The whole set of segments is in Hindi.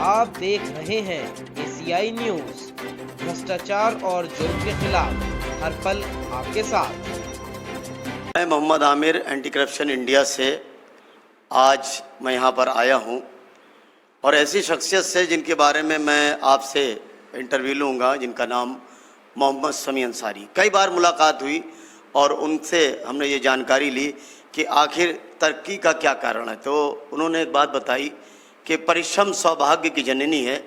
आप देख रहे हैं एसीआई न्यूज। भ्रष्टाचार और जुर्म के खिलाफ हर पल आपके साथ। मैं Mohammad Aamir anti corruption India से आज मैं यहाँ पर आया हूँ और ऐसी शख्सियत से जिनके बारे में मैं आपसे इंटरव्यू लूँगा, जिनका नाम मोहम्मद समी अंसारी। कई बार मुलाकात हुई और उनसे हमने ये जानकारी ली कि आखिर तरक्की का क्या कारण है। तो उन्होंने एक बात बताई कि परिश्रम सौभाग्य की जननी है,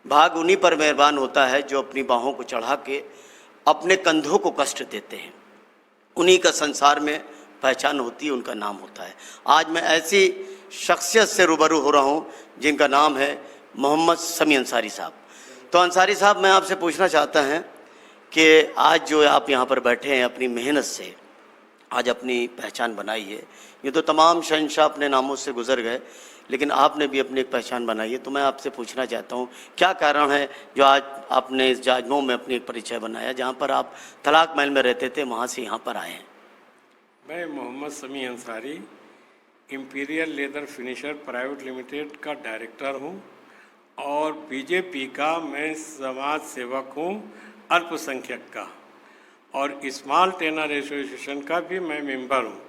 भाग उन्हीं पर मेहरबान होता है जो अपनी बाहों को चढ़ा के अपने कंधों को कष्ट देते हैं, उन्हीं का संसार में पहचान होती है, उनका नाम होता है। आज मैं ऐसी शख्सियत से रूबरू हो रहा हूँ जिनका नाम है मोहम्मद समी अंसारी साहब। तो अंसारी साहब, मैं आपसे पूछना चाहता हैं कि आज जो आप यहाँ पर बैठे हैं, अपनी मेहनत से आज अपनी पहचान बनाई है। ये तो तमाम शहंशाह अपने नामों से गुजर गए, लेकिन आपने भी अपनी एक पहचान बनाई है। तो मैं आपसे पूछना चाहता हूँ, क्या कारण है जो आज आपने इस जाजनों में अपनी एक परिचय बनाया, जहाँ पर आप तलाक महल में रहते थे, वहाँ से यहाँ पर आए हैं? मैं मोहम्मद समी Ansari imperial leather finisher private limited का डायरेक्टर हूँ और बीजेपी का मैं समाज सेवक हूँ, अल्पसंख्यक का, और स्मॉल टेनर एसोसिएशन का भी मैं मेंबर हूँ।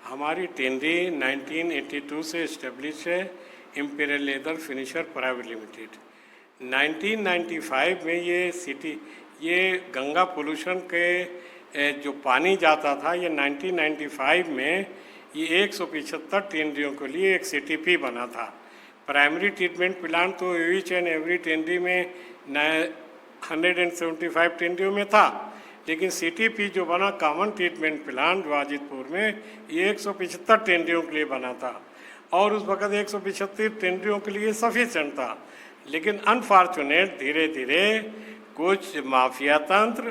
हमारी टेनरी 1982 से इस्टेब्लिश है, imperial leather finisher private limited. 1995 में ये गंगा पोल्यूशन के जो पानी जाता था, ये 1995 में ये 175 टेनरियों के लिए एक सीटीपी बना था। प्राइमरी ट्रीटमेंट प्लांट तो ईच एंड एवरी टेनरी में 175 टेनरियों में था, लेकिन सीटीपी जो बना कॉमन ट्रीटमेंट प्लांट वाजिदपुर में, ये 175 टेनरियों के लिए बना था और उस वक़्त 175 टेनरियों के लिए सफिशेंट था। लेकिन अनफॉर्चुनेट धीरे धीरे कुछ माफिया तंत्र,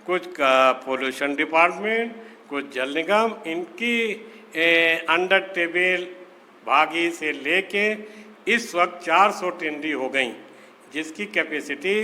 कुछ पोल्यूशन डिपार्टमेंट, कुछ जल निगम, इनकी अंडर टेबल भागी से लेके इस वक्त 400 टेनरी हो गई, जिसकी कैपेसिटी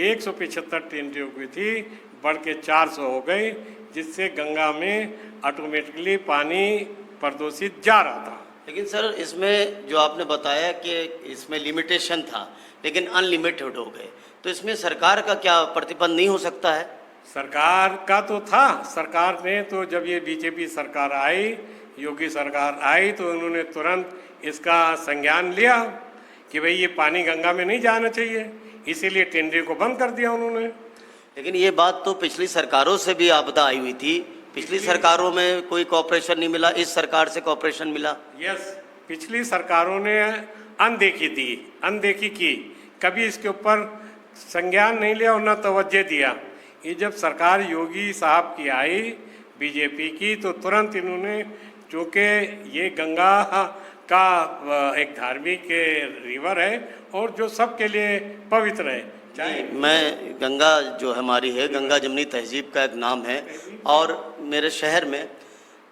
175 टेनरियों की थी, बढ़ के 400 हो गई, जिससे गंगा में ऑटोमेटिकली पानी प्रदूषित जा रहा था। लेकिन सर, इसमें जो आपने बताया कि इसमें लिमिटेशन था, लेकिन अनलिमिटेड हो गए, तो इसमें सरकार का क्या प्रतिबंध नहीं हो सकता है? सरकार का तो था। सरकार ने तो जब ये बीजेपी सरकार आई, योगी सरकार आई, तो उन्होंने तुरंत इसका संज्ञान लिया कि भाई ये पानी गंगा में नहीं जाना चाहिए, इसीलिए टेंडर को बंद कर दिया उन्होंने। लेकिन ये बात तो पिछली सरकारों से भी आपदा आई हुई थी। पिछली सरकारों में कोई कॉपरेशन नहीं मिला, इस सरकार से कॉपरेशन मिला। यस, पिछली सरकारों ने अनदेखी की, कभी इसके ऊपर संज्ञान नहीं लिया और न तवज्जो दिया। ये जब सरकार योगी साहब की आई बीजेपी की, तो तुरंत इन्होंने, चूँकि ये गंगा का एक धार्मिक रिवर है और जो सबके लिए पवित्र है, मैं गंगा जो हमारी है, गंगा जमनी तहजीब का एक नाम है, और मेरे शहर में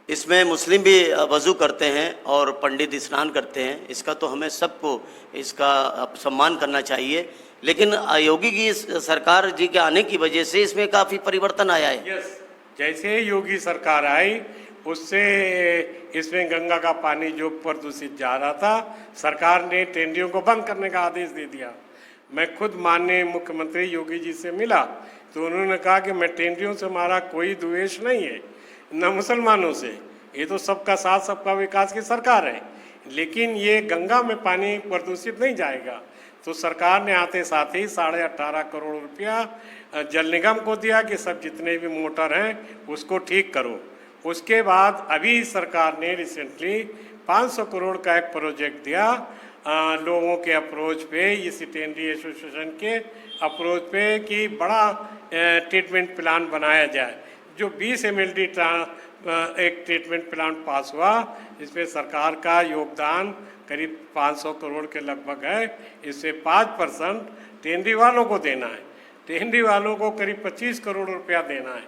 इसमें मुस्लिम भी वज़ू करते हैं और पंडित स्नान करते हैं। इसका तो हमें सबको इसका सम्मान करना चाहिए। लेकिन योगी की सरकार जी के आने की वजह से इसमें काफ़ी परिवर्तन आया है। यस, जैसे योगी सरकार आई, उससे इसमें गंगा का पानी जो प्रदूषित जा रहा था, सरकार ने टेंडरियों को बंद करने का आदेश दे दिया। मैं खुद माननीय मुख्यमंत्री योगी जी से मिला, तो उन्होंने कहा कि मैं टेंडरियों से हमारा कोई द्वेष नहीं है, न मुसलमानों से, ये तो सबका साथ सबका विकास की सरकार है, लेकिन ये गंगा में पानी प्रदूषित नहीं जाएगा। तो सरकार ने आते साथ ही 18.5 करोड़ रुपया जल निगम को दिया कि सब जितने भी मोटर हैं उसको ठीक करो। उसके बाद अभी सरकार ने रिसेंटली 500 करोड़ का एक प्रोजेक्ट दिया, लोगों के अप्रोच पे, इस टेनरी एसोसिएशन के अप्रोच पे, कि बड़ा ट्रीटमेंट प्लांट बनाया जाए। जो 20 MLD एक ट्रीटमेंट प्लांट पास हुआ, इसमें सरकार का योगदान करीब 500 करोड़ के लगभग है। इससे 5% टेनरी वालों को देना है, टेनरी वालों को करीब 25 करोड़ रुपया देना है।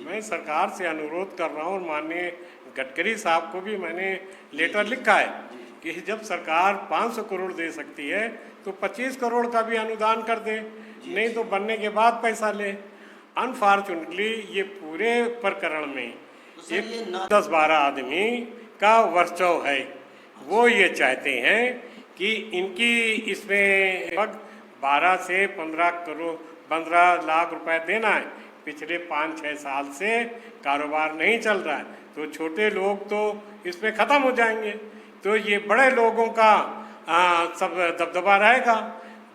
मैं सरकार से अनुरोध कर रहा हूँ, माननीय गडकरी साहब को भी मैंने लेटर लिखा है कि जब सरकार 500 करोड़ दे सकती है तो 25 करोड़ का भी अनुदान कर दे, नहीं तो बनने के बाद पैसा ले। अनफॉर्चुनेटली ये पूरे प्रकरण में एक 10-12 आदमी का वर्चस्व है। वो ये चाहते हैं कि इनकी इसमें लगभग 12 से 15 लाख रुपए देना है। पिछले 5-6 साल से कारोबार नहीं चल रहा है, तो छोटे लोग तो इसमें ख़त्म हो जाएंगे, तो ये बड़े लोगों का सब दबदबा रहेगा।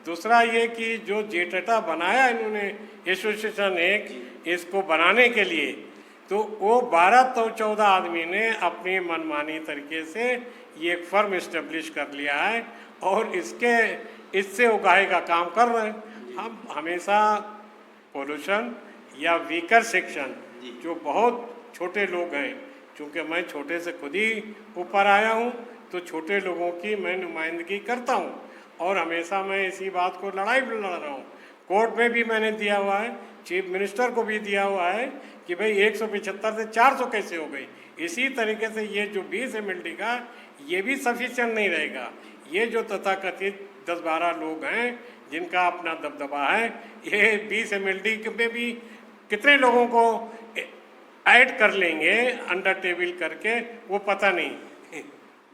दूसरा ये कि जो जेटेटा बनाया इन्होंने एसोसिएशन एक इसको बनाने के लिए, तो वो 12-14 आदमी ने अपनी मनमानी तरीके से ये एक फर्म इस्टेब्लिश कर लिया है और इससे उगाहे का काम कर रहे हैं। हम हमेशा पोल्यूशन या वीकर सेक्शन जो बहुत छोटे लोग हैं, चूँकि मैं छोटे से खुद ही ऊपर आया हूँ, तो छोटे लोगों की मैं नुमाइंदगी करता हूँ और हमेशा मैं इसी बात को लड़ रहा हूँ। कोर्ट में भी मैंने दिया हुआ है, चीफ मिनिस्टर को भी दिया हुआ है कि भाई 175 से 400 कैसे हो गई। इसी तरीके से ये जो 20 MLD का ये भी सफिशिएंट नहीं रहेगा। ये जो तथाकथित 10-12 लोग हैं जिनका अपना दबदबा है, ये 20 MLD में भी कितने लोगों को ऐड कर लेंगे अंडर टेबल करके, वो पता नहीं।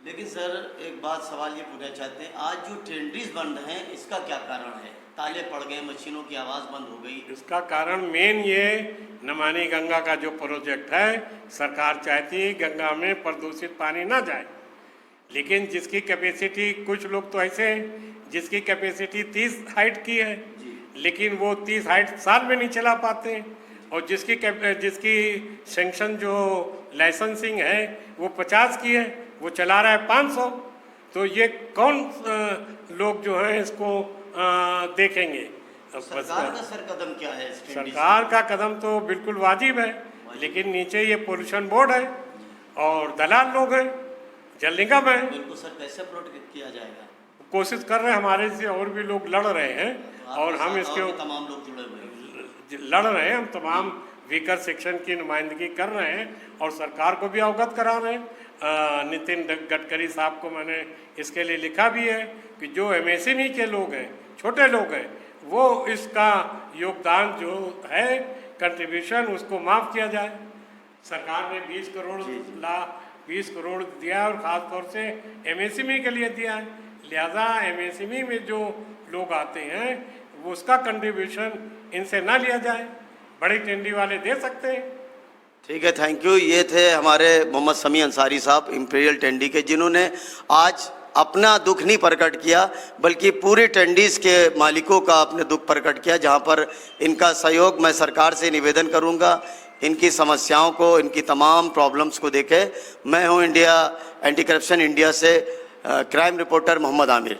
लेकिन सर एक बात सवाल ये पूछना चाहते हैं, आज जो टेंडरीज बंद हैं इसका क्या कारण है? ताले पड़ गए, मशीनों की आवाज़ बंद हो गई। इसका कारण मेन ये नमामि गंगा का जो प्रोजेक्ट है, सरकार चाहती है गंगा में प्रदूषित पानी ना जाए, लेकिन जिसकी कैपेसिटी, कुछ लोग तो ऐसे हैं जिसकी कैपेसिटी 30 हाइट की है, लेकिन वो 30 हाइट साल में नहीं चला पाते हैं, और जिसकी सेंक्शन जो लाइसेंसिंग है वो 50 की है, वो चला रहा है 500। तो ये कौन लोग जो हैं इसको देखेंगे? सरकार का सर कदम क्या है? सरकार का कदम तो बिल्कुल वाजिब है, लेकिन नीचे ये पोल्यूशन बोर्ड है और दलाल लोग हैं, जल निगम है। इनको सर कैसे प्रोटेक्ट किया जाएगा? कोशिश कर रहे हैं, हमारे से और भी लोग लड़ रहे हैं और हम इसके तमाम लोग जुड़े हुए हैं, लड़ रहे हैं। हम तमाम वीकर सेक्शन की नुमाइंदगी कर रहे हैं और सरकार को भी अवगत करा रहे हैं। नितिन गडकरी साहब को मैंने इसके लिए लिखा भी है कि जो MSME के लोग हैं, छोटे लोग हैं, वो इसका योगदान जो है कंट्रीब्यूशन उसको माफ़ किया जाए। सरकार ने 20 करोड़ दिया और ख़ास तौर से MSME के लिए दिया है, लिहाजा MSME में जो लोग आते हैं वो उसका कंट्रीब्यूशन इनसे ना लिया जाए, बड़ी टेंडी वाले दे सकते हैं। ठीक है, थैंक यू। ये थे हमारे मोहम्मद समी अंसारी साहब इंपीरियल टेंडी के, जिन्होंने आज अपना दुख नहीं प्रकट किया बल्कि पूरे टेंडीज़ के मालिकों का अपने दुख प्रकट किया, जहां पर इनका सहयोग मैं सरकार से निवेदन करूंगा, इनकी समस्याओं को, इनकी तमाम प्रॉब्लम्स को देखे। मैं हूं इंडिया एंटी करप्शन इंडिया से क्राइम रिपोर्टर मोहम्मद आमिर।